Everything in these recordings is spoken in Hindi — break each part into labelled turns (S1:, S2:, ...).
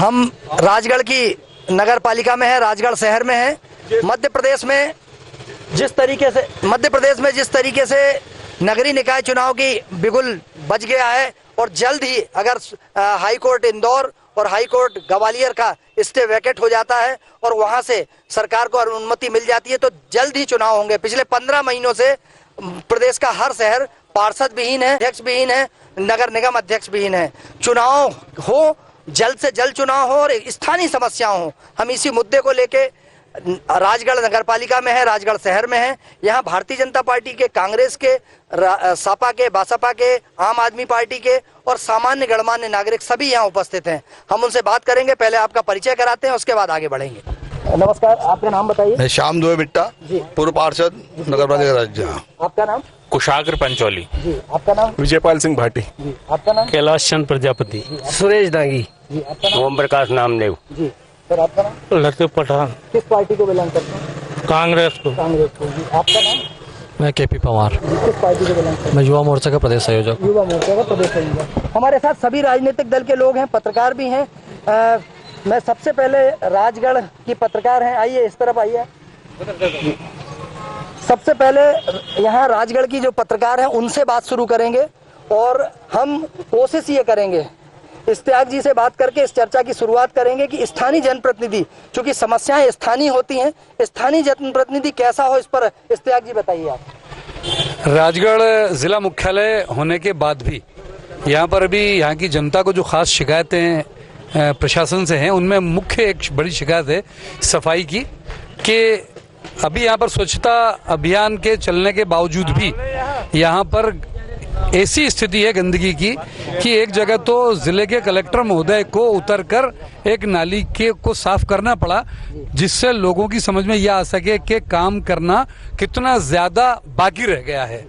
S1: हम राजगढ़ की नगर पालिका में है, राजगढ़ शहर में है। मध्य प्रदेश में जिस तरीके से नगरीय निकाय चुनाव की बिगुल बज गया है और जल्द ही अगर हाई कोर्ट इंदौर और हाई कोर्ट ग्वालियर का स्टे वैकेट हो जाता है और वहां से सरकार को अनुमति मिल जाती है तो जल्द ही चुनाव होंगे। पिछले 15 महीनों से प्रदेश का हर शहर पार्षद विहीन है, अध्यक्ष विहीन है, नगर निगम अध्यक्ष विहीन है। चुनाव हो, जल्द से जल्द चुनाव हो और स्थानीय समस्या हो। हम इसी मुद्दे को लेके राजगढ़ नगर पालिका में है, राजगढ़ शहर में है। यहाँ भारतीय जनता पार्टी के, कांग्रेस के, सपा के, बसपा के, आम आदमी पार्टी के और सामान्य गणमान्य नागरिक सभी यहाँ उपस्थित हैं। हम उनसे बात करेंगे। पहले आपका परिचय कराते हैं, उसके बाद आगे बढ़ेंगे। नमस्कार, आपका नाम बताइए।
S2: मैं श्याम दुबे बिट्टा, पूर्व पार्षद नगर पालिका राज्य।
S1: आपका नाम?
S3: कुशाग्र पंचौली।
S1: जी, आपका नाम?
S4: विजयपाल सिंह भाटी।
S1: जी, आपका नाम?
S3: कैलाश चंद प्रजापति।
S5: सुरेश दागी।
S1: जी, आपका नाम?
S3: ओम प्रकाश नामदेव।
S1: जी, सर आपका नाम?
S3: लतीफ पठान।
S1: किस पार्टी को बिलोंग करते हैं?
S3: कांग्रेस को।
S1: कांग्रेस को। जी, आपका नाम?
S5: मैं केपी पवार।
S1: किस पार्टी को बिलोंग करते हैं?
S5: मैं युवा मोर्चा का प्रदेश संयोजक।
S1: युवा मोर्चा का प्रदेश संयोजक। हमारे साथ सभी राजनीतिक दल के लोग हैं, पत्रकार भी हैं। मैं सबसे पहले राजगढ़ की पत्रकार हैं, आइए इस तरफ आइए। सबसे पहले यहाँ राजगढ़ की जो पत्रकार हैं उनसे बात शुरू करेंगे और हम कोशिश ये करेंगे, इश्तियाक जी से बात करके इस चर्चा की शुरुआत करेंगे कि स्थानीय जनप्रतिनिधि, चूंकि समस्याएं स्थानीय होती हैं, स्थानीय जनप्रतिनिधि कैसा हो, इस पर इश्तियाक जी बताइए आप।
S6: राजगढ़ जिला मुख्यालय होने के बाद भी यहाँ पर अभी यहाँ की जनता को जो खास शिकायतें प्रशासन से हैं, उनमें मुख्य एक बड़ी शिकायत है सफाई की, कि अभी यहाँ पर स्वच्छता अभियान के चलने के बावजूद भी यहाँ पर ऐसी स्थिति है गंदगी की कि एक जगह तो जिले के कलेक्टर महोदय को उतरकर एक नाली के को साफ करना पड़ा, जिससे लोगों की समझ में यह आ सके कि काम करना कितना ज़्यादा बाकी रह गया है।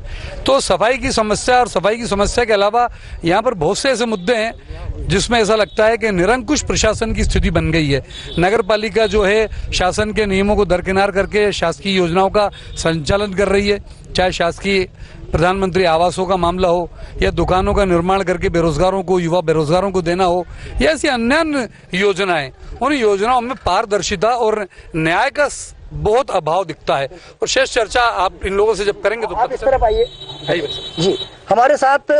S6: तो सफाई की समस्या और सफाई की समस्या के अलावा यहाँ पर बहुत से ऐसे मुद्दे हैं जिसमें ऐसा लगता है कि निरंकुश प्रशासन की स्थिति बन गई है। नगर पालिका जो है शासन के नियमों को दरकिनार करके शासकीय योजनाओं का संचालन कर रही है, चाहे शासकीय प्रधानमंत्री आवासों का मामला हो या दुकानों का निर्माण करके बेरोजगारों को, युवा बेरोजगारों को देना हो, या ऐसी अन्य योजनाएं, उन योजनाओं में पारदर्शिता और न्याय का बहुत अभाव दिखता है। और शेष चर्चा आप इन लोगों से जब करेंगे तो
S1: आप इस तरफ आइए। जी, हमारे साथ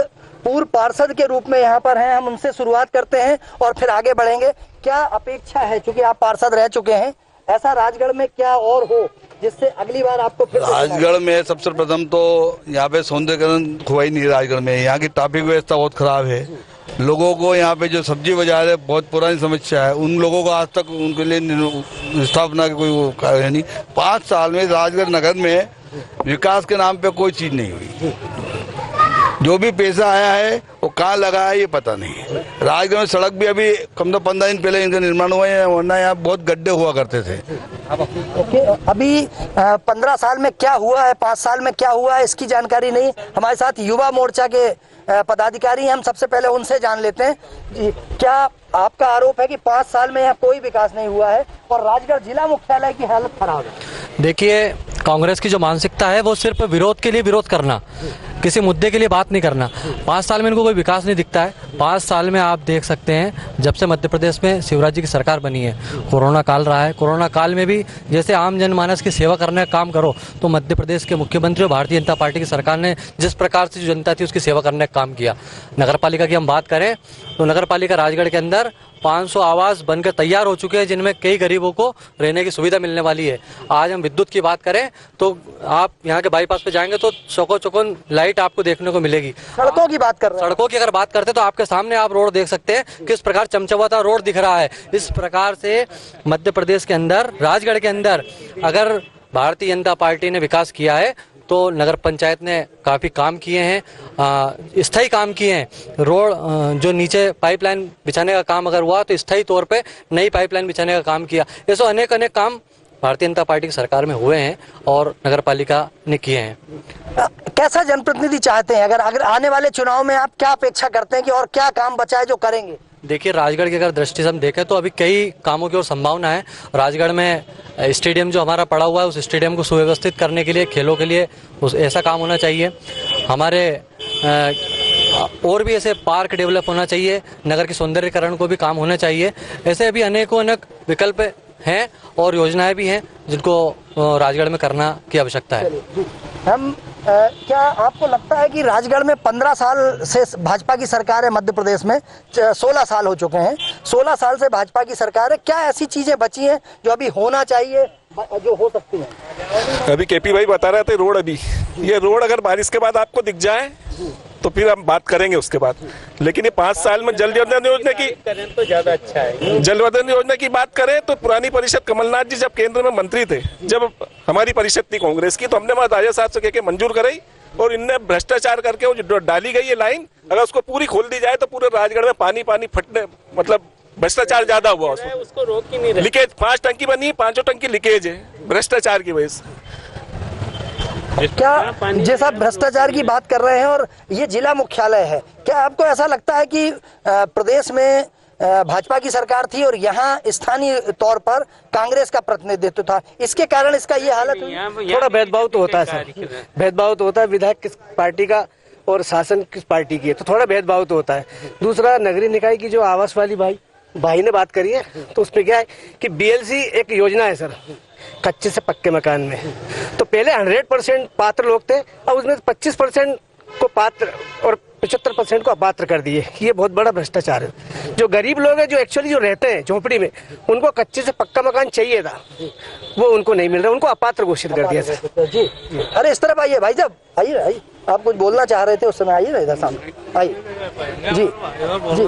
S1: पूर्व पार्षद के रूप में यहाँ पर हैं, हम उनसे शुरुआत करते हैं और फिर आगे बढ़ेंगे। क्या अपेक्षा है, चूंकि आप पार्षद रह चुके हैं, ऐसा राजगढ़ में क्या और हो जिससे अगली बार आपको फिर?
S2: राजगढ़ में सबसे प्रथम तो यहाँ पे सौंदर्यकरण हुआ ही नहीं। राजगढ़ में यहाँ की ट्रैफिक व्यवस्था बहुत खराब है। लोगों को यहाँ पे जो सब्जी बाजार है बहुत पुरानी समस्या है, उन लोगों को आज तक उनके लिए स्थापना की कोई कार्य नहीं। 5 साल में राजगढ़ नगर में विकास के नाम पे कोई चीज नहीं हुई। जो भी पैसा आया है वो कहाँ लगा है ये पता नहीं है। राजगढ़ में सड़क भी अभी कम से 15 दिन पहले इनका निर्माण हुआ है, वरना यहाँ बहुत गड्ढे हुआ करते थे।
S1: ओके, अभी 15 साल में क्या हुआ है, 5 साल में क्या हुआ है, इसकी जानकारी नहीं। हमारे साथ युवा मोर्चा के पदाधिकारी हैं, हम सबसे पहले उनसे जान लेते हैं। जी, क्या आपका आरोप है कि 5 साल में यहाँ कोई विकास नहीं हुआ है और राजगढ़ जिला मुख्यालय की हालत खराब है?
S5: देखिए, कांग्रेस की जो मानसिकता है वो सिर्फ विरोध के लिए विरोध करना, किसी मुद्दे के लिए बात नहीं करना। 5 साल में इनको कोई विकास नहीं दिखता है। 5 साल में आप देख सकते हैं जब से मध्य प्रदेश में शिवराज जी की सरकार बनी है, कोरोना काल रहा है। कोरोना काल में भी जैसे आम जनमानस की सेवा करने का काम करो, तो मध्य प्रदेश के मुख्यमंत्री और भारतीय जनता पार्टी की सरकार ने जिस प्रकार से जो जनता थी उसकी सेवा करने का काम किया। नगर पालिका की हम बात करें तो नगर पालिका राजगढ़ के अंदर 500 आवास बनकर तैयार हो चुके हैं, जिनमें कई गरीबों को रहने की सुविधा मिलने वाली है। आज हम विद्युत की बात करें तो आप यहाँ के बाईपास पे जाएंगे तो चौकों लाइट आपको देखने को मिलेगी।
S1: सड़कों की बात कर रहे हैं,
S5: सड़कों की अगर बात करते हैं तो आपके सामने आप रोड देख सकते हैं किस प्रकार चमचमाता रोड दिख रहा है। इस प्रकार से मध्य प्रदेश के अंदर, राजगढ़ के अंदर अगर भारतीय जनता पार्टी ने विकास किया है तो नगर पंचायत ने काफ़ी काम किए हैं, स्थायी काम किए हैं। रोड जो नीचे पाइपलाइन बिछाने का काम अगर हुआ तो स्थायी तौर पे नई पाइपलाइन बिछाने का काम किया। ऐसे अनेक काम भारतीय जनता पार्टी की सरकार में हुए हैं और नगर पालिका ने किए हैं।
S1: कैसा जनप्रतिनिधि चाहते हैं? अगर आने वाले चुनाव में आप क्या अपेक्षा करते हैं कि और क्या काम बचा है जो करेंगे?
S5: देखिए, राजगढ़ की अगर दृष्टि से हम देखें तो अभी कई कामों की ओर संभावना है। राजगढ़ में स्टेडियम जो हमारा पड़ा हुआ है, उस स्टेडियम को सुव्यवस्थित करने के लिए, खेलों के लिए ऐसा काम होना चाहिए। हमारे और भी ऐसे पार्क डेवलप होना चाहिए, नगर के सौंदर्यीकरण को भी काम होना चाहिए। ऐसे भी अनेकों अनेक विकल्प हैं और योजनाएं भी हैं जिनको राजगढ़ में करना की आवश्यकता है।
S1: हम क्या आपको लगता है कि राजगढ़ में 15 साल से भाजपा की सरकार है, मध्य प्रदेश में 16 साल हो चुके हैं, 16 साल से भाजपा की सरकार है, क्या ऐसी चीजें बची हैं जो अभी होना चाहिए, जो हो सकती हैं?
S4: अभी केपी भाई बता रहे थे रोड, अभी ये रोड अगर बारिश के बाद आपको दिख जाए तो फिर हम बात करेंगे उसके बाद, लेकिन ये 5 साल में जल जीवन योजना की
S3: तो ज्यादा अच्छा है।
S4: जल जीवन योजना की बात करें तो पुरानी परिषद कमलनाथ जी जब केंद्र में मंत्री थे, जब हमारी परिषद थी कांग्रेस की, तो हमने वहाँ राजा साहब से कह के मंजूर कराई और इनने भ्रष्टाचार करके वो जो डाली गई ये लाइन अगर उसको पूरी खोल दी जाए तो पूरे राजगढ़ में पानी फटने, मतलब भ्रष्टाचार ज्यादा हुआ
S3: उसको रोक ही नहीं रहे।
S4: लीकेज 5 टंकी बनी, 5 टंकी लीकेज है भ्रष्टाचार की वजह से।
S1: क्या जैसा भ्रष्टाचार की बात कर रहे हैं और ये जिला मुख्यालय है, क्या आपको ऐसा लगता है कि प्रदेश में भाजपा की सरकार थी और यहाँ स्थानीय तौर पर कांग्रेस का प्रतिनिधित्व था, इसके कारण इसका ये हालत हुई?
S7: थोड़ा भेदभाव तो होता है सर, भेदभाव तो होता है, विधायक किस पार्टी का और शासन किस पार्टी की है, तो थोड़ा भेदभाव तो होता है। दूसरा, नगरीय निकाय की जो आवास वाली भाई ने बात करी है, तो उसमें क्या है कि BLC एक योजना है सर, कच्चे से पक्के मकान में। तो पहले 100% पात्र लोग थे, अब उसमें 25% को पात्र और 75% को अपात्र कर दिए। ये बहुत बड़ा भ्रष्टाचार है। जो गरीब लोग हैं, जो एक्चुअली जो रहते हैं झोपड़ी में, उनको कच्चे से पक्का मकान चाहिए था, वो उनको नहीं मिल रहा, उनको अपात्र घोषित कर दिया सर।
S1: जी, अरे इस तरफ आइए भाई, जब आइए, आप कुछ बोलना चाह रहे थे उस समय, आइए ना इधर सामने आइए। जी जी,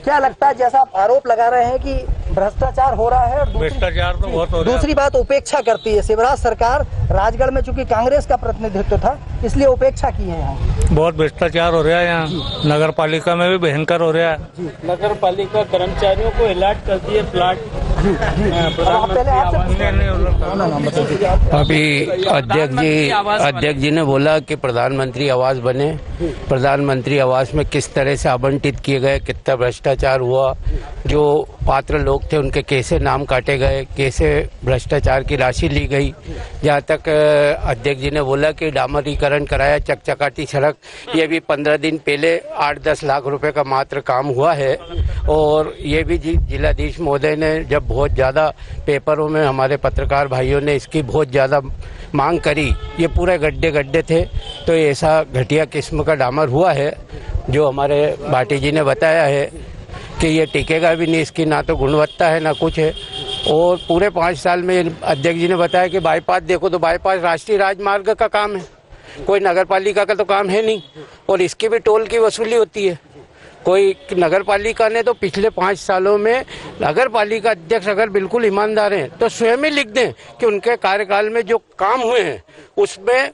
S1: क्या लगता है, जैसा आप आरोप लगा रहे हैं कि भ्रष्टाचार हो रहा है और
S3: भ्रष्टाचार तो बहुत हो रहा है।
S1: दूसरी बात उपेक्षा करती है शिवराज सरकार, राजगढ़ में चूंकि कांग्रेस का प्रतिनिधित्व था इसलिए उपेक्षा की है यहाँ।
S3: बहुत भ्रष्टाचार हो रहा है यहाँ, नगर पालिका में भी भयंकर हो रहा है। नगर पालिका कर्मचारियों को अलॉट कर दिए प्लाट।
S8: अभी अध्यक्ष जी ने बोला कि प्रधानमंत्री आवास बने, प्रधानमंत्री आवास में किस तरह से आवंटित किए गए, कितना भ्रष्टाचार हुआ, जो पात्र लोग थे उनके कैसे नाम काटे गए, कैसे भ्रष्टाचार की राशि ली गई। जहाँ तक अध्यक्ष जी ने बोला कि डामरीकरण कराया, चकचकाती सड़क, ये भी 15 दिन पहले 8-10 लाख रुपए का मात्र काम हुआ है। और ये भी जिलाधीश महोदय ने जब बहुत ज़्यादा पेपरों में हमारे पत्रकार भाइयों ने इसकी बहुत ज़्यादा मांग करी, ये पूरे गड्ढे थे, तो ऐसा घटिया किस्म का डामर हुआ है जो हमारे भाटी जी ने बताया है कि ये टिकेगा भी नहीं, इसकी ना तो गुणवत्ता है ना कुछ है। और पूरे 5 साल में अध्यक्ष जी ने बताया कि बाईपास देखो तो बाईपास राष्ट्रीय राजमार्ग का काम है, कोई नगर पालिका का तो काम है नहीं, और इसकी भी टोल की वसूली होती है। कोई नगर पालिका ने तो पिछले 5 सालों में नगर पालिका अध्यक्ष अगर बिल्कुल ईमानदार हैं तो स्वयं ही लिख दें कि उनके कार्यकाल में जो काम हुए हैं उसमें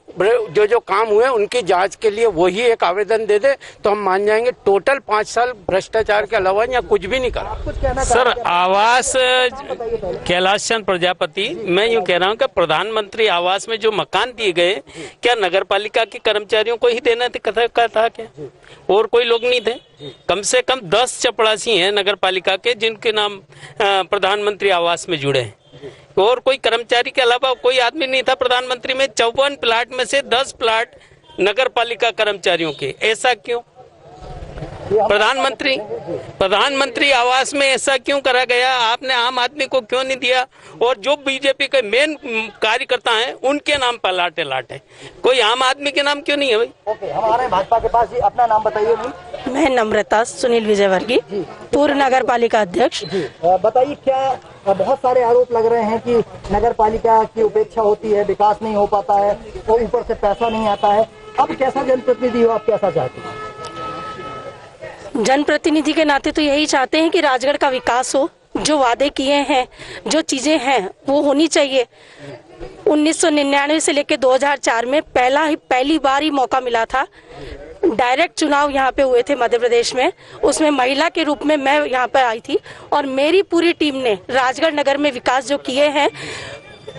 S8: जो काम हुए उनकी जांच के लिए वही एक आवेदन दे दे तो हम मान जाएंगे। टोटल 5 साल भ्रष्टाचार के अलावा यहाँ कुछ भी नहीं करा।
S3: सर, आवास कैलाश चंद प्रजापति, मैं यूँ कह रहा हूँ कि प्रधानमंत्री आवास में जो मकान दिए गए, क्या नगर पालिका के कर्मचारियों को ही देना था क्या? और कोई लोग नहीं थे? कम से कम 10 चपरासी हैं नगर पालिका के जिनके नाम प्रधानमंत्री आवास में जुड़े हैं, और कोई कर्मचारी के अलावा कोई आदमी नहीं था प्रधानमंत्री में। 54 प्लाट में से 10 प्लाट नगर पालिका कर्मचारियों के। ऐसा क्यों? प्रधानमंत्री आवास में ऐसा क्यों करा गया? आपने आम आदमी को क्यों नहीं दिया? और जो बीजेपी के मेन कार्यकर्ता हैं उनके नाम पर लाटे, कोई आम आदमी के नाम क्यों नहीं है भाई?
S1: ओके, हमारे भाजपा के पास अपना नाम बताइए।
S9: मैं नम्रता सुनील विजयवर्गीय, पूर्व नगर पालिका अध्यक्ष।
S1: बताइए, क्या बहुत सारे आरोप लग रहे हैं कि नगर पालिका की उपेक्षा होती है, विकास नहीं हो पाता है और ऊपर से पैसा नहीं आता है। अब कैसा जनप्रतिनिधि हो आप, कैसा चाहते हैं?
S9: जनप्रतिनिधि के नाते तो यही चाहते हैं कि राजगढ़ का विकास हो, जो वादे किए हैं, जो चीजें हैं वो होनी चाहिए। 1999 से लेकर 2004 में पहली बार ही मौका मिला था, डायरेक्ट चुनाव यहाँ पे हुए थे मध्य प्रदेश में, उसमें महिला के रूप में मैं यहाँ पे आई थी और मेरी पूरी टीम ने राजगढ़ नगर में विकास जो किए हैं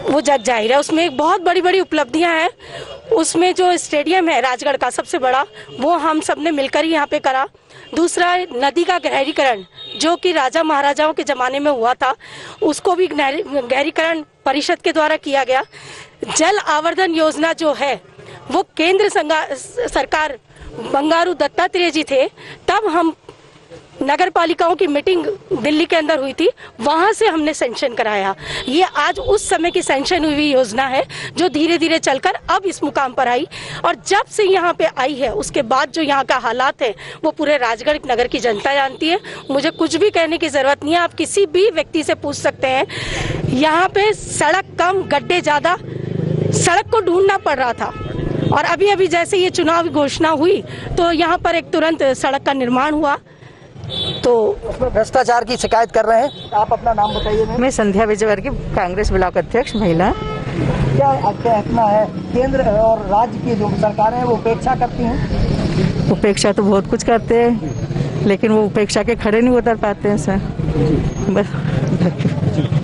S9: वो जग जाहिर है। उसमें एक बहुत बड़ी उपलब्धियां हैं। उसमें जो स्टेडियम है राजगढ़ का सबसे बड़ा, वो हम सब ने मिलकर ही यहाँ पे करा। दूसरा, नदी का गहरीकरण जो कि राजा महाराजाओं के ज़माने में हुआ था, उसको भी गहरीकरण परिषद के द्वारा किया गया। जल आवर्धन योजना जो है वो केंद्र सरकार बंगारू दत्तात्रेय जी थे, तब हम नगर पालिकाओं की मीटिंग दिल्ली के अंदर हुई थी, वहां से हमने सैंक्शन कराया। ये आज उस समय की सैंक्शन हुई योजना है जो धीरे धीरे चलकर अब इस मुकाम पर आई, और जब से यहाँ पे आई है उसके बाद जो यहाँ का हालात है वो पूरे राजगढ़ नगर की जनता जानती है। मुझे कुछ भी कहने की जरूरत नहीं है, आप किसी भी व्यक्ति से पूछ सकते हैं। यहाँ पे सड़क कम, गड्ढे ज्यादा, सड़क को ढूंढना पड़ रहा था, और अभी अभी जैसे ये चुनाव घोषणा हुई तो यहाँ पर एक तुरंत सड़क का निर्माण हुआ। तो
S1: उसमें भ्रष्टाचार की शिकायत कर रहे हैं। आप अपना नाम बताइए।
S10: मैं संध्या विजयवर्गीय, कांग्रेस ब्लॉक अध्यक्ष महिला।
S1: क्या कहना है, केंद्र और राज्य की जो सरकारें हैं वो उपेक्षा करती हैं?
S10: उपेक्षा तो बहुत कुछ करते हैं, लेकिन वो उपेक्षा के खड़े नहीं उतर पाते हैं सर। बस।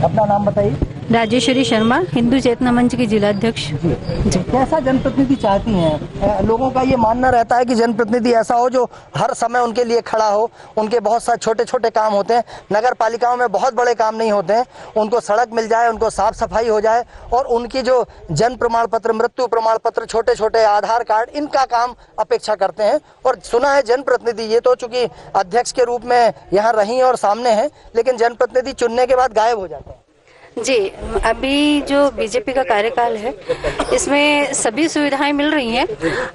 S1: अपना नाम बताइए।
S11: राजेश्वरी शर्मा, हिंदू चेतना मंच की जिला अध्यक्ष।
S1: कैसा जनप्रतिनिधि चाहती हैं? लोगों का ये मानना रहता है कि जनप्रतिनिधि ऐसा हो जो हर समय उनके लिए खड़ा हो। उनके बहुत सारे छोटे छोटे काम होते हैं, नगर पालिकाओं में बहुत बड़े काम नहीं होते हैं। उनको सड़क मिल जाए, उनको साफ सफाई हो जाए, और उनकी जो जन्म प्रमाण पत्र, मृत्यु प्रमाण पत्र, छोटे छोटे आधार कार्ड, इनका काम अपेक्षा करते हैं। और सुना है जनप्रतिनिधि, ये तो चूंकि अध्यक्ष के रूप में यहाँ रही और सामने है, लेकिन जनप्रतिनिधि चुनने के बाद गायब हो जाते हैं।
S11: जी, अभी जो बीजेपी का कार्यकाल है इसमें सभी सुविधाएं मिल रही हैं,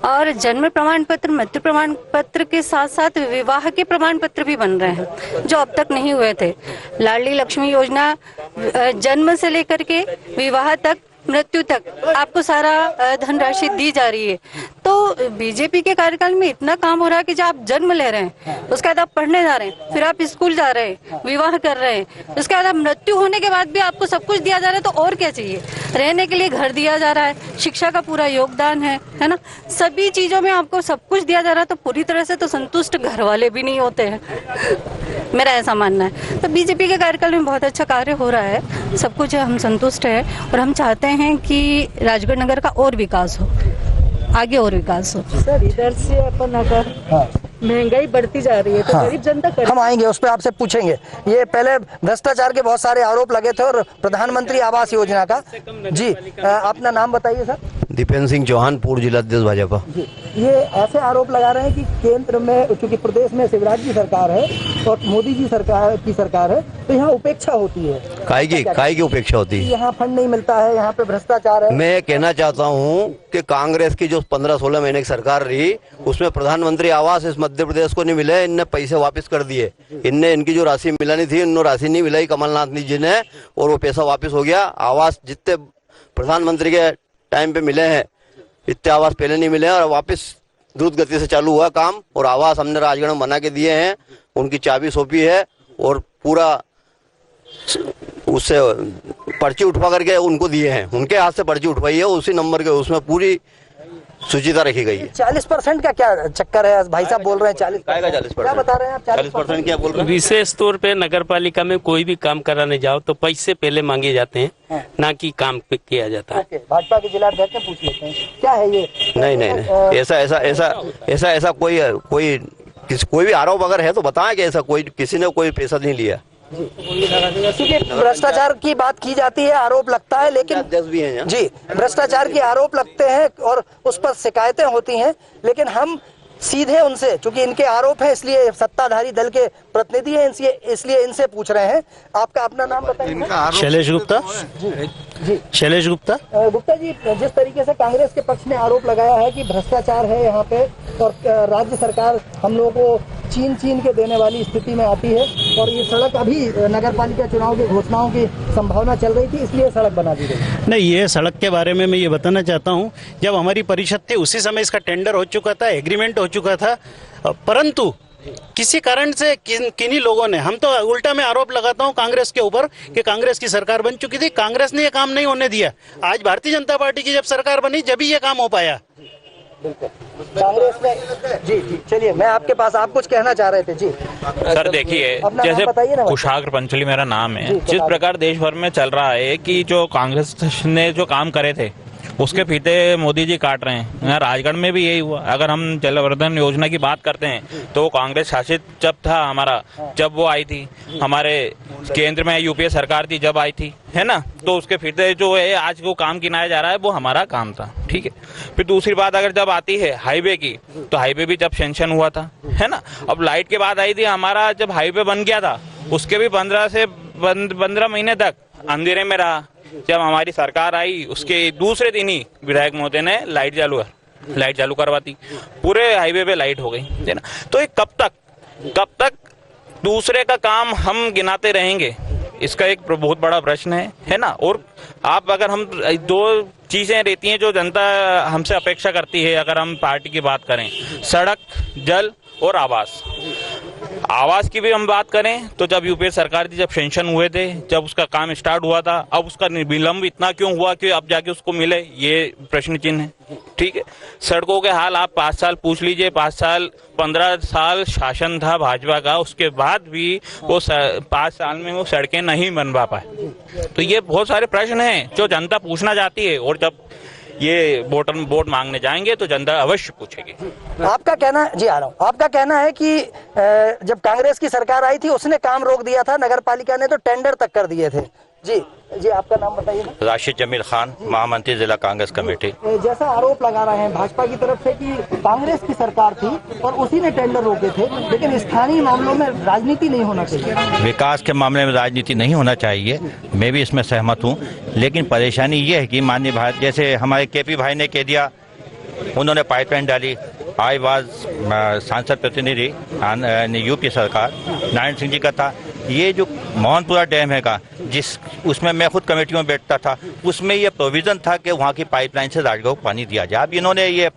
S11: और जन्म प्रमाण पत्र, मृत्यु प्रमाण पत्र के साथ साथ विवाह के प्रमाण पत्र भी बन रहे हैं जो अब तक नहीं हुए थे। लाडली लक्ष्मी योजना जन्म से लेकर के विवाह तक, मृत्यु तक आपको सारा धनराशि दी जा रही है। तो बीजेपी के कार्यकाल में इतना काम हो रहा है कि जब आप जन्म ले रहे हैं, उसके बाद आप पढ़ने जा रहे हैं, फिर आप स्कूल जा रहे हैं, विवाह कर रहे हैं, उसके बाद आप मृत्यु होने के बाद भी आपको सब कुछ दिया जा रहा है। तो और क्या चाहिए? रहने के लिए घर दिया जा रहा है, शिक्षा का पूरा योगदान है ना, सभी चीजों में आपको सब कुछ दिया जा रहा है। तो पूरी तरह से तो संतुष्ट घर वाले भी नहीं होते हैं, मेरा ऐसा मानना है। तो बीजेपी के कार्यकाल में बहुत अच्छा कार्य हो रहा है, सब कुछ हम संतुष्ट है, और हम चाहते हैं कि राजगढ़ नगर का और विकास हो, आगे और विकास हो।
S10: सर, इधर से अपन अगर महंगाई बढ़ती जा रही है तो गरीब जनता
S1: हम आएंगे, उस पर आपसे पूछेंगे। ये पहले भ्रष्टाचार के बहुत सारे आरोप लगे थे, और प्रधानमंत्री आवास योजना का। जी, अपना नाम बताइए सर।
S12: दीपेंद्र सिंह चौहान, पूर्व जिला अध्यक्ष भाजपा।
S1: ये ऐसे आरोप लगा रहे हैं कि केंद्र में, क्योंकि प्रदेश में शिवराज की सरकार है और मोदी जी की सरकार है, तो यहाँ उपेक्षा होती है।
S12: काय की उपेक्षा होती है?
S1: यहाँ फंड नहीं मिलता है, यहाँ पे भ्रष्टाचार है।
S12: मैं कहना चाहता हूँ कि कांग्रेस की जो 15-16 महीने की सरकार रही, उसमें प्रधानमंत्री आवास इस मध्य प्रदेश को नहीं मिले। इनने पैसे वापस कर दिए। इनने इनकी जो राशि मिलानी थी, इन्होंने राशि नहीं मिलाई कमलनाथ जी ने, और वो पैसा वापस हो गया। आवास जितने प्रधानमंत्री के टाइम पे मिले हैं, इतने आवास पहले नहीं मिले, और वापस द्रुत गति से चालू हुआ काम। और आवास हमने राजगढ़ में बना के दिए हैं, उनकी चाबी सौंपी है, और पूरा उससे पर्ची उठवा करके उनको दिए हैं। उनके हाथ से पर्ची उठवाई है, उसी नंबर के, उसमें पूरी सूचिता रखी गई है।
S1: 40% का क्या चक्कर है? भाई साहब बोल रहे हैं 40%। क्या बता रहे हैं आप?
S12: 40% क्या बोल रहे हैं?
S3: विशेष तौर पे नगर पालिका में कोई भी काम कराने जाओ तो पैसे पहले मांगे जाते हैं, ना कि काम किया जाता है।
S1: भाजपा के जिला अध्यक्ष से पूछ लेते हैं, क्या है ये?
S12: नहीं, ऐसा कोई भी आरोप अगर है तो बताएं कि ऐसा कोई किसी ने कोई पैसा नहीं लिया।
S1: क्योंकि भ्रष्टाचार की बात की जाती है, आरोप लगता है, लेकिन
S12: भी हैं
S1: जी, भ्रष्टाचार के आरोप लगते हैं और उस पर शिकायतें होती हैं, लेकिन हम सीधे उनसे, क्योंकि इनके आरोप है इसलिए सत्ताधारी दल के प्रतिनिधि हैं, इसलिए इनसे पूछ रहे हैं। आपका अपना नाम बताइए।
S13: शैलेश गुप्ता।
S1: जी,
S13: शैलेश गुप्ता।
S1: गुप्ता जी, जिस तरीके से कांग्रेस के पक्ष ने आरोप लगाया है कि भ्रष्टाचार है यहाँ पे, और राज्य सरकार हम लोगों को छीन के देने वाली स्थिति में आती है, और ये सड़क अभी नगर पालिका चुनाव की घोषणाओं की संभावना चल रही थी, इसलिए सड़क बना दी गई।
S13: नहीं, ये सड़क के बारे में मैं ये बताना चाहता हूँ, जब हमारी परिषद थी उसी समय इसका टेंडर हो चुका था, एग्रीमेंट हो चुका था, परंतु किसी कारण से किन्हीं लोगों ने, हम तो उल्टा में आरोप लगाता हूं कांग्रेस के ऊपर कि कांग्रेस की सरकार बन चुकी थी, कांग्रेस ने ये काम नहीं होने दिया। आज भारतीय जनता पार्टी की जब सरकार बनी, जब ही ये काम हो पाया।
S1: कांग्रेस ने जी चलिए, मैं आपके पास, आप कुछ कहना चाह रहे थे। जी
S14: सर, देखिए, जैसे कुशाग्र पंचोली मेरा नाम है, जिस प्रकार देश भर में चल रहा है कि जो कांग्रेस ने जो काम करे थे उसके फीते मोदी जी काट रहे हैं। यहाँ राजगढ़ में भी यही हुआ। अगर हम जलवर्धन योजना की बात करते हैं तो कांग्रेस शासित जब था हमारा, जब वो आई थी, हमारे केंद्र में यूपीए सरकार थी जब आई थी, है ना, तो उसके फीते जो है आज वो काम गिनाया जा रहा है वो हमारा काम था, ठीक है। फिर दूसरी बात अगर जब आती है हाईवे की, तो हाईवे भी जब सेंक्शन हुआ था, है ना। अब लाइट के बाद आई थी, हमारा जब हाईवे बन गया था उसके भी 15 महीने तक अंधेरे में रहा। जब हमारी सरकार आई उसके दूसरे दिन ही विधायक महोदय ने लाइट चालू करवाती, पूरे हाईवे पे लाइट हो गई, है ना। तो ये कब तक दूसरे का काम हम गिनाते रहेंगे, इसका एक बहुत बड़ा प्रश्न है ना। और आप अगर हम दो चीजें रहती हैं जो जनता हमसे अपेक्षा करती है, अगर हम पार्टी की बात करें, सड़क, जल और आवास की भी हम बात करें तो जब यूपीए सरकार थी, जब सेंक्शन हुए थे, जब उसका काम स्टार्ट हुआ था, अब उसका विलंब इतना क्यों हुआ कि अब जाके उसको मिले, ये प्रश्न चिन्ह है, ठीक है। सड़कों के हाल आप 5 साल पूछ लीजिए, 15 साल शासन था भाजपा का, उसके बाद भी वो 5 साल में वो सड़कें नहीं बनवा पाए। तो ये बहुत सारे प्रश्न हैं जो जनता पूछना चाहती है, और जब ये वोट मांगने जाएंगे तो जनता अवश्य पूछेगी।
S1: आपका कहना, जी आ रहा हूँ, आपका कहना है कि जब कांग्रेस की सरकार आई थी उसने काम रोक दिया था, नगर पालिका ने तो टेंडर तक कर दिए थे। जी आपका नाम बताइए।
S15: राशिद जमील खान, महामंत्री जिला कांग्रेस कमेटी।
S1: जैसा आरोप लगा रहे हैं भाजपा की तरफ से कि कांग्रेस की सरकार थी और उसी ने टेंडर रोके थे, लेकिन स्थानीय मामलों में राजनीति नहीं होना चाहिए।
S15: विकास के मामले में राजनीति नहीं होना चाहिए, मैं भी इसमें सहमत हूँ। लेकिन परेशानी ये है कि माननीय भारत, जैसे हमारे केपी भाई ने कह दिया, उन्होंने पाइपलाइन डाली। आई वाज सांसद प्रतिनिधि यूपी सरकार, नारायण सिंह जी का था। ये जो मोहनपुरा डैम है का, उसमें मैं खुद कमेटी में बैठता था, उसमें ये प्रोविज़न था कि वहाँ की पाइपलाइन से राजगढ़ को पानी दिया जाए। अब इन्होंने, ये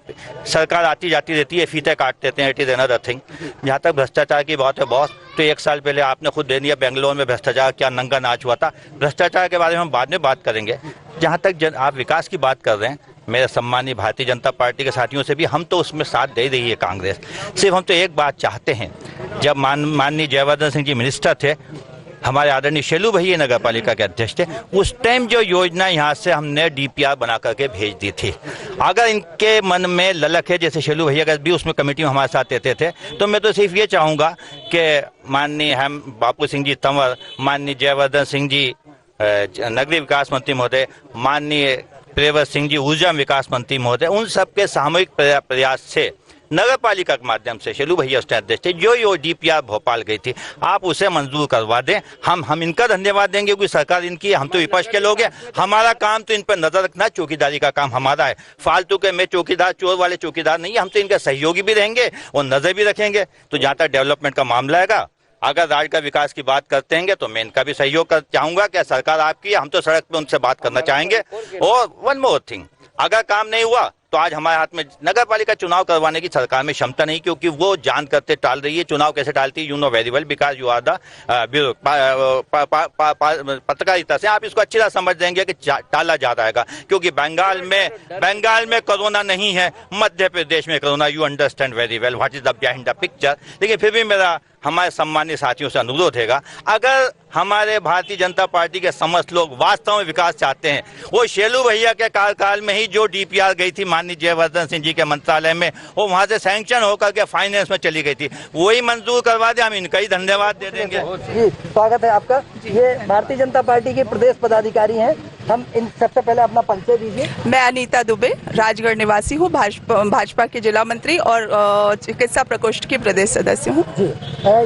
S15: सरकार आती जाती रहती है, फीते काट देते हैं, इट इज़ अनदर थिंग। जहाँ तक भ्रष्टाचार की बात है बॉस, तो 1 साल पहले आपने खुद दे दिया बेंगलोर में भ्रष्टाचार क्या नंगा नाच हुआ था। भ्रष्टाचार के बारे में हम बाद में बात करेंगे। जहाँ तक आप विकास की बात कर रहे हैं, मेरे सम्मानीय भारतीय जनता पार्टी के साथियों से भी हम तो उसमें साथ दे रही है कांग्रेस। सिर्फ हम तो एक बात चाहते हैं, जब माननीय जयवर्धन सिंह जी मिनिस्टर थे, हमारे आदरणीय शेलू भैया नगर पालिका के अध्यक्ष थे, उस टाइम जो योजना यहाँ से हमने DPR बना करके भेज दी थी। अगर इनके मन में ललक है, जैसे शेलू भैया का भी उसमें कमेटी में हमारे साथ रहते थे, तो मैं तो सिर्फ ये चाहूँगा कि माननीय हम बापू सिंह जी तंवर, माननीय जयवर्धन सिंह जी नगरीय विकास मंत्री महोदय, माननीय प्रियव्रत सिंह जी ऊर्जा विकास मंत्री महोदय, उन सबके सामूहिक प्रयास से नगर पालिका के माध्यम से, शेलू भैया उसके अध्यक्ष थे, जो DPR भोपाल गई थी, आप उसे मंजूर करवा दें। हम इनका धन्यवाद देंगे क्योंकि सरकार इनकी, हम तो विपक्ष के लोग हैं, हमारा काम तो इन पर नजर रखना, चौकीदारी का काम हमारा है। फालतू के मैं चौकीदार, चोर वाले चौकीदार नहीं है, हम तो इनके सहयोगी भी रहेंगे और नजर भी रखेंगे। तो जहाँ तक डेवलपमेंट का मामला है, अगर राज्य का विकास की बात करते हैं तो मैं इनका भी सहयोग चाहूंगा। क्या सरकार आपकी, हम तो सड़क पे उनसे बात करना चाहेंगे। और वन मोर थिंग, अगर काम नहीं हुआ तो आज हमारे हाथ में नगर पालिका चुनाव करवाने की सरकार में क्षमता नहीं, क्योंकि वो जान करते टाल रही है। चुनाव कैसे टालती है, you know very well, because you are the पत्रकारिता से आप इसको अच्छी तरह समझ देंगे कि टाला जा रहेगा, क्योंकि बंगाल में कोरोना नहीं है, मध्य प्रदेश में corona, you understand very well what is the behind the picture. लेकिन फिर भी मेरा हमारे सम्मानीय साथियों से अनुरोध है, अगर हमारे भारतीय जनता पार्टी के समस्त लोग वास्तव में विकास चाहते हैं, वो शेलू भैया के कार्यकाल में ही जो DPR गई थी माननीय जयवर्धन सिंह जी के मंत्रालय में, वो वहां से सैंक्शन होकर के फाइनेंस में चली गई थी, वही मंजूर करवा दे, हम इनका ही धन्यवाद दे देंगे।
S1: जी स्वागत है आपका। ये भारतीय जनता पार्टी के प्रदेश पदाधिकारी हैं, हम इन सबसे पहले अपना परिचय दीजिए।
S16: मैं अनीता दुबे, राजगढ़ निवासी हूँ, भाजपा के जिला मंत्री और चिकित्सा प्रकोष्ठ की प्रदेश सदस्य हूँ।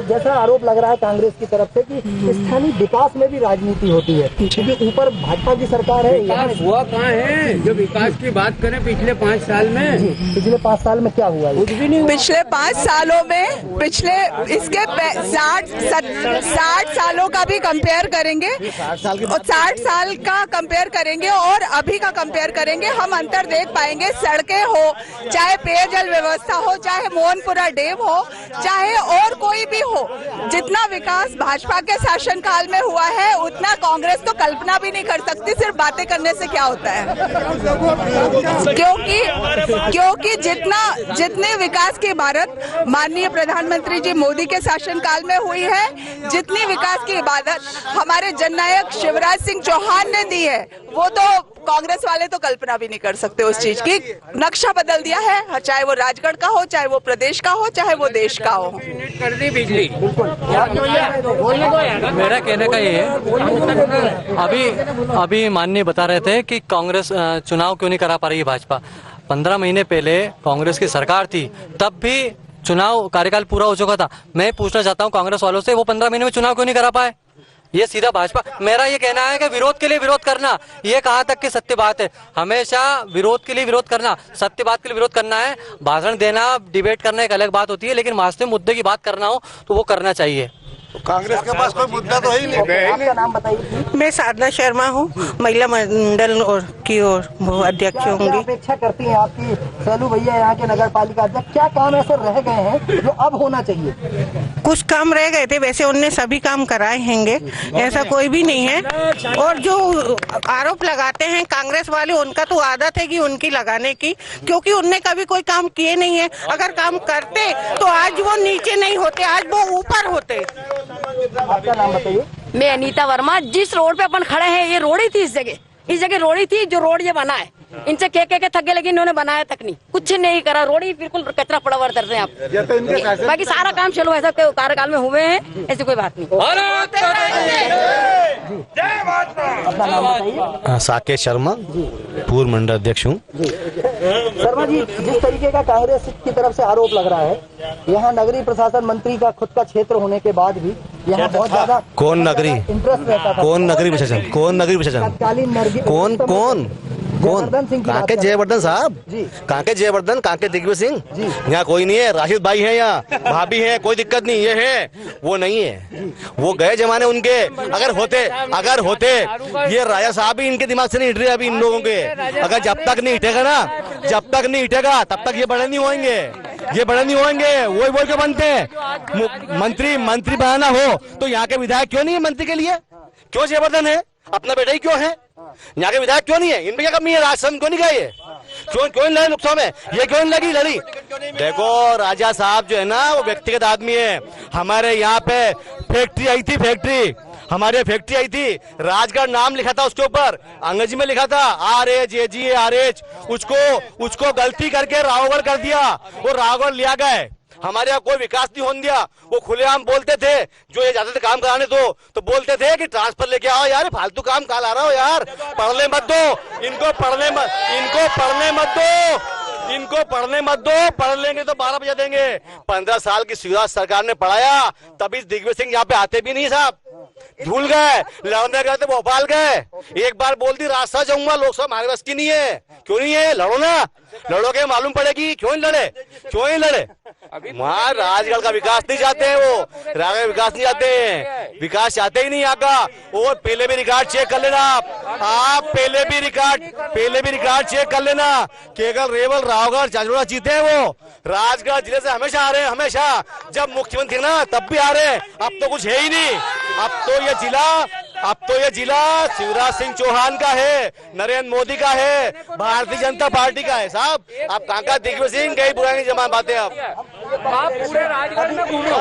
S1: जैसा आरोप लग रहा है कांग्रेस की तरफ से कि स्थानीय विकास में भी राजनीति होती है, क्योंकि ऊपर भाजपा की सरकार है।
S8: विकास हुआ कहाँ है? जो विकास की बात करें पिछले 5 साल में,
S1: पिछले 5 साल में क्या हुआ?
S8: कुछ भी नहीं हुआ।
S16: पिछले 5 सालों में, पिछले इसके 60 सालों का भी कंपेयर करेंगे और 60 साल का कंपेयर करेंगे और अभी का कंपेयर करेंगे, हम अंतर देख पाएंगे। सड़कें हो, चाहे पेयजल व्यवस्था हो, चाहे मोहनपुरा डैम हो, चाहे और कोई भी हो, जितना विकास भाजपा के शासन काल में हुआ है उतना कांग्रेस तो कल्पना भी नहीं कर सकती। सिर्फ बातें करने से क्या होता है, क्योंकि जितने विकास की इबारत माननीय प्रधानमंत्री जी मोदी के शासन काल में हुई है, जितनी विकास की इबारत हमारे जननायक शिवराज सिंह चौहान ने दी है, है वो तो कांग्रेस वाले तो कल्पना भी नहीं कर सकते उस चीज की। नक्शा बदल दिया है, चाहे वो राजगढ़ का हो, चाहे वो प्रदेश का हो, चाहे वो देश का हो।
S3: कर दी बिजली।
S5: मेरा कहने का ये है, अभी माननीय बता रहे थे कि कांग्रेस चुनाव क्यों नहीं करा पा रही है भाजपा। 15 महीने पहले कांग्रेस की सरकार थी, तब भी चुनाव कार्यकाल पूरा हो चुका था। मैं पूछना चाहता हूं कांग्रेस वालों से, वो 15 महीने में चुनाव क्यों नहीं करा पाए? ये सीधा भाजपा, मेरा ये कहना है कि विरोध के लिए विरोध करना, ये कहाँ तक की सत्य बात है? हमेशा विरोध के लिए विरोध करना, सत्य बात के लिए विरोध करना है। भाषण देना, डिबेट करना एक अलग बात होती है, लेकिन वास्तविक मुद्दे की बात करना हो तो वो करना चाहिए।
S17: कांग्रेस के पास कोई मुद्दा तो ही नहीं।
S1: आपका नाम बताइए।
S18: मैं साधना शर्मा हूँ, महिला मंडल की ओर अध्यक्ष होंगी।
S1: अपेक्षा करती हैं आपकी सैलू भैया यहाँ के नगर पालिका अध्यक्ष, क्या काम ऐसे रह गए हैं जो अब होना चाहिए?
S18: कुछ काम रह गए थे, वैसे उनने सभी काम कराए हैंगे, ऐसा कोई भी नहीं है। और जो आरोप लगाते हैं कांग्रेस वाले, उनका तो आदत है कि उनकी लगाने की, क्योंकि उनने कभी कोई काम किए नहीं है। अगर काम करते तो आज वो नीचे नहीं होते, आज वो ऊपर होते।
S1: आपका नाम बताइए।
S19: मैं अनीता वर्मा। जिस रोड पे अपन खड़े हैं, ये रोड ही थी, इस जगह रोड ही थी, जो रोड ये बना है। इनसे कह के थक गए, लेकिन इन्होंने बनाया तक नहीं, कुछ नहीं करा। रोड ही बिल्कुल कचरा पड़ा हुआ करते हैं आप। बाकी सारा काम चलो ऐसा कार्यकाल में हुए हैं, ऐसी कोई बात नहीं।
S20: साकेत शर्मा, पूर्व मंडल अध्यक्ष हूँ।
S1: शर्मा जी, जिस तरीके का कांग्रेस की तरफ से आरोप लग रहा है, यहाँ नगरीय प्रशासन मंत्री का खुद का क्षेत्र होने के बाद भी यहाँ बहुत ज्यादा
S20: कौन नगरी
S1: इंटरेस्ट रहता था।
S20: कौन नगरी प्रशासन? कौन नगरी प्रशासन? कौन कौन कौन? कहाँ के जयवर्धन साहब? कहाँ के जयवर्धन? कहाँ के दिग्विजय सिंह? यहाँ कोई नहीं है। राशिद भाई है, यहाँ भाभी है, कोई दिक्कत नहीं। ये है, वो नहीं है। वो गए जमाने उनके। अगर होते ये राजा साहब ही इनके दिमाग से नहीं हिट रहे अभी इन लोगों के। अगर जब तक नहीं हिटेगा ना, जब तक नहीं हिटेगा तब तक ये बड़े नहीं होंगे, ये बड़े नहीं होंगे। वही बोल के बनते हैं। मंत्री बनाना हो तो यहाँ के विधायक क्यों नहीं है मंत्री के लिए? क्यों जयवर्धन है? अपना बेटा ही क्यों है? यहाँ के विधायक क्यों नहीं है? इनमें क्या कमी है? राजस्थान क्यों नहीं गए? क्यों लड़े लोकसभा में? ये क्यों नहीं लड़ी? देखो, राजा साहब जो है ना, वो व्यक्तिगत आदमी है। हमारे यहाँ पे फैक्ट्री आई थी, हमारे फैक्ट्री आई थी, राजगढ़ नाम लिखा था उसके ऊपर, अंग्रेजी में लिखा था RH उसको गलती करके रावगढ़ कर दिया, वो रावगढ़ लिया गए। हमारे यहाँ कोई विकास नहीं होने दिया। वो खुलेआम बोलते थे, जो ये जाते थे काम कराने तो बोलते थे कि ट्रांसफर लेके आओ यार, फालतू काम कहाँ ला रहा हो यार, पढ़ने मत दो इनको, पढ़ने मत दो, पढ़ लेंगे तो 12 बजे देंगे। 15 साल की शिवराज सरकार ने पढ़ाया, तभी दिग्विजय सिंह यहाँ पे आते भी नहीं साहब। भूल गए, लड़ने गए थे भोपाल गए, एक बार बोल दी रास्ता जाऊंगा, लोकसभा हमारे बस की नहीं है। क्यों नहीं है? लड़ो ना, लड़ोगे मालूम पड़ेगी। क्यों नहीं लड़े? वहाँ राजगढ़ का विकास नहीं चाहते हैं, वो राजगढ़ विकास नहीं चाहते हैं, विकास चाहते ही नहीं यहाँ का। और पहले भी रिकॉर्ड चेक कर लेना आप पहले भी रिकॉर्ड चेक कर लेना। केवल रेवल रावगढ़ चांचोड़ा जीते हैं वो। राजगढ़ जिले से हमेशा आ रहे हैं, हमेशा। जब मुख्यमंत्री ना तब भी आ रहे हैं, अब तो कुछ है ही नहीं। अब तो ये जिला शिवराज सिंह चौहान का है, नरेंद्र मोदी का है, भारतीय जनता पार्टी का है साहब। आप कहाँ का दिग्विजय सिंह, कई पुरानी जमा बातें आप पूरे राजगढ़ में घूमो।